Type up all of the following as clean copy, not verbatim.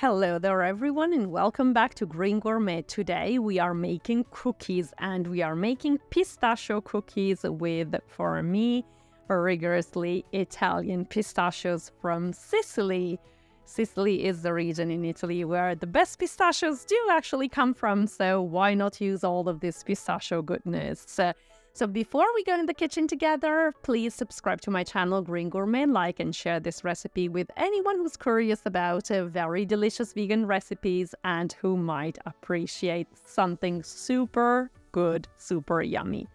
Hello there everyone and welcome back to Green Gourmet. Today we are making cookies and we are making pistachio cookies with, for me, rigorously Italian pistachios from Sicily. Sicily is the region in Italy where the best pistachios do actually come from, so why not use all of this pistachio goodness? So before we go in the kitchen together, please subscribe to my channel Green Gourmet, like and share this recipe with anyone who's curious about very delicious vegan recipes and who might appreciate something super good, super yummy.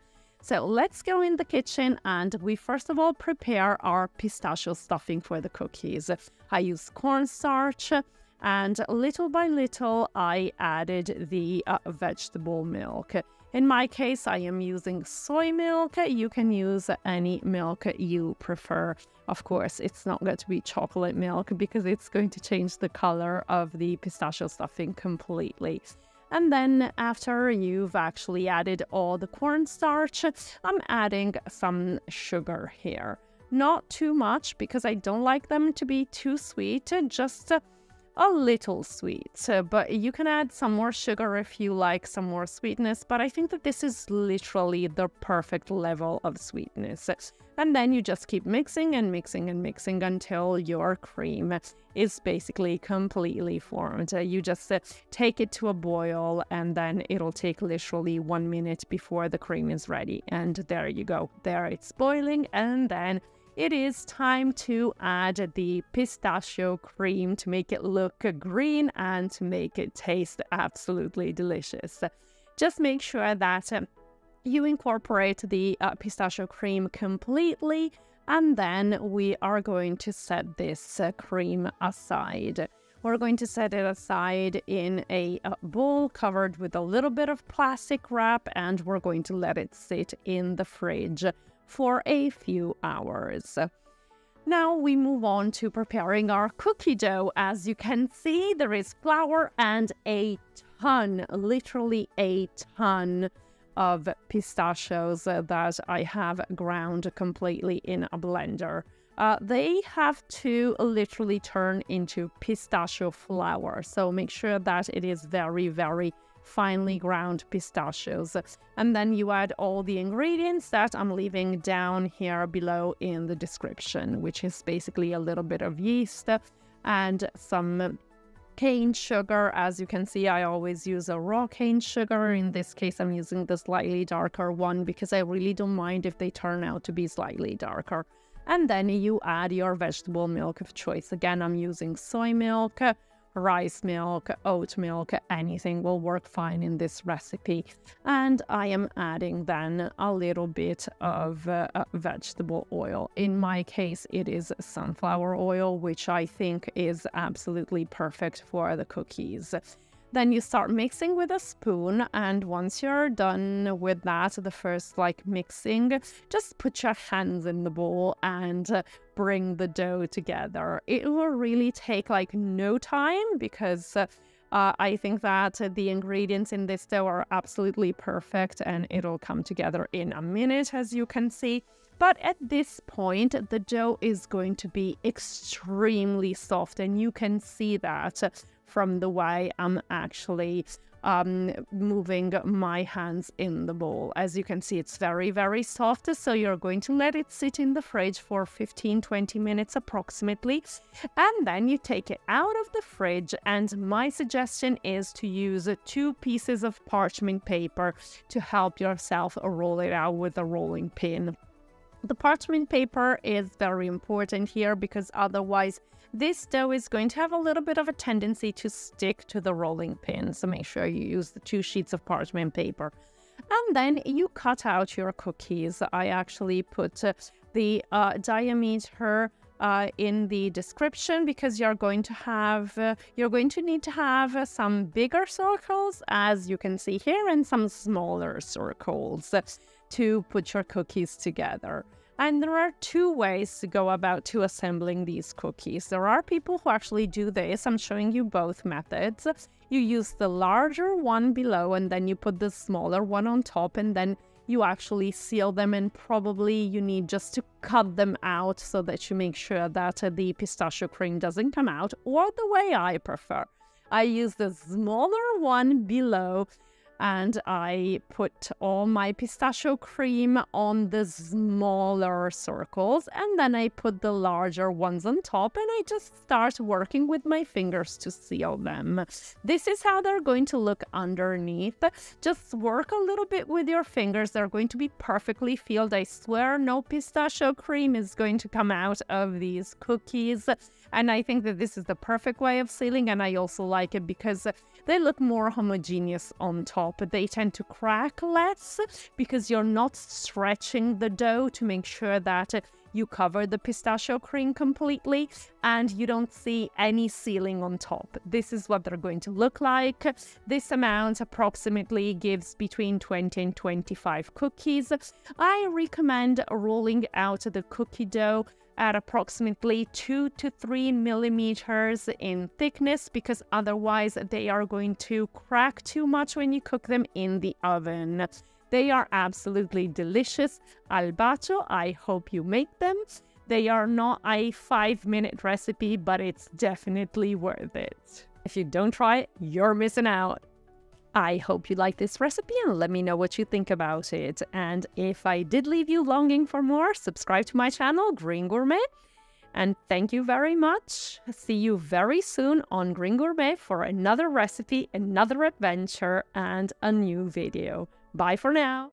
So let's go in the kitchen and we first of all prepare our pistachio stuffing for the cookies. I use cornstarch and little by little I added the vegetable milk. In my case, I am using soy milk. You can use any milk you prefer. Of course, it's not going to be chocolate milk because it's going to change the color of the pistachio stuffing completely. And then after you've actually added all the cornstarch, I'm adding some sugar here. Not too much because I don't like them to be too sweet, just a little sweet, but you can add some more sugar if you like some more sweetness, but I think that this is literally the perfect level of sweetness. And then you just keep mixing and mixing and mixing until your cream is basically completely formed. You just take it to a boil and then it'll take literally 1 minute before the cream is ready. And there you go. There it's boiling, and then it is time to add the pistachio cream to make it look green and to make it taste absolutely delicious. Just make sure that you incorporate the pistachio cream completely, and then we are going to set this cream aside. We're going to set it aside in a bowl covered with a little bit of plastic wrap, and we're going to let it sit in the fridge for a few hours. Now we move on to preparing our cookie dough. As you can see, there is flour and a ton, literally a ton of pistachios that I have ground completely in a blender. They have to literally turn into pistachio flour, so make sure that it is very, very finely ground pistachios. And then you add all the ingredients that I'm leaving down here below in the description, which is basically a little bit of yeast and some cane sugar. As you can see, I always use a raw cane sugar. In this case, I'm using the slightly darker one because I really don't mind if they turn out to be slightly darker. And then you add your vegetable milk of choice. Again, I'm using soy milk, rice milk, oat milk, anything will work fine in this recipe. And I am adding then a little bit of vegetable oil. In my case, it is sunflower oil, which I think is absolutely perfect for the cookies. Then you start mixing with a spoon, and once you're done with that, the first mixing, just put your hands in the bowl and bring the dough together. It will really take no time because I think that the ingredients in this dough are absolutely perfect and it'll come together in a minute, as you can see. But at this point, the dough is going to be extremely soft, and you can see that from the way I'm actually moving my hands in the bowl. As you can see, it's very, very soft, so you're going to let it sit in the fridge for 15-20 minutes approximately, and then you take it out of the fridge, and my suggestion is to use 2 pieces of parchment paper to help yourself roll it out with a rolling pin. The parchment paper is very important here because otherwise this dough is going to have a little bit of a tendency to stick to the rolling pin. So make sure you use the 2 sheets of parchment paper. And then you cut out your cookies. I actually put the diameter in the description because you're going to need to have some bigger circles, as you can see here, and some smaller circles to put your cookies together. And there are 2 ways to go about to assembling these cookies. There are people who actually do this. I'm showing you both methods. You use the larger one below and then you put the smaller one on top, and then you actually seal them, and probably you need just to cut them out so that you make sure that the pistachio cream doesn't come out, or the way I prefer. I use the smaller one below, and I put all my pistachio cream on the smaller circles, and then I put the larger ones on top, and I just start working with my fingers to seal them. This is how they're going to look underneath. Just work a little bit with your fingers. They're going to be perfectly sealed. I swear no pistachio cream is going to come out of these cookies. And I think that this is the perfect way of sealing, and I also like it because they look more homogeneous on top. They tend to crack less because you're not stretching the dough to make sure that you cover the pistachio cream completely, and you don't see any sealing on top. This is what they're going to look like. This amount approximately gives between 20 and 25 cookies. I recommend rolling out the cookie dough at approximately 2 to 3 millimeters in thickness, because otherwise they are going to crack too much when you cook them in the oven. They are absolutely delicious. Al bacio, I hope you make them. They are not a 5-minute recipe, but it's definitely worth it. If you don't try it, you're missing out. I hope you like this recipe, and let me know what you think about it. And if I did leave you longing for more, subscribe to my channel, Green Gourmet. And thank you very much. See you very soon on Green Gourmet for another recipe, another adventure, and a new video. Bye for now.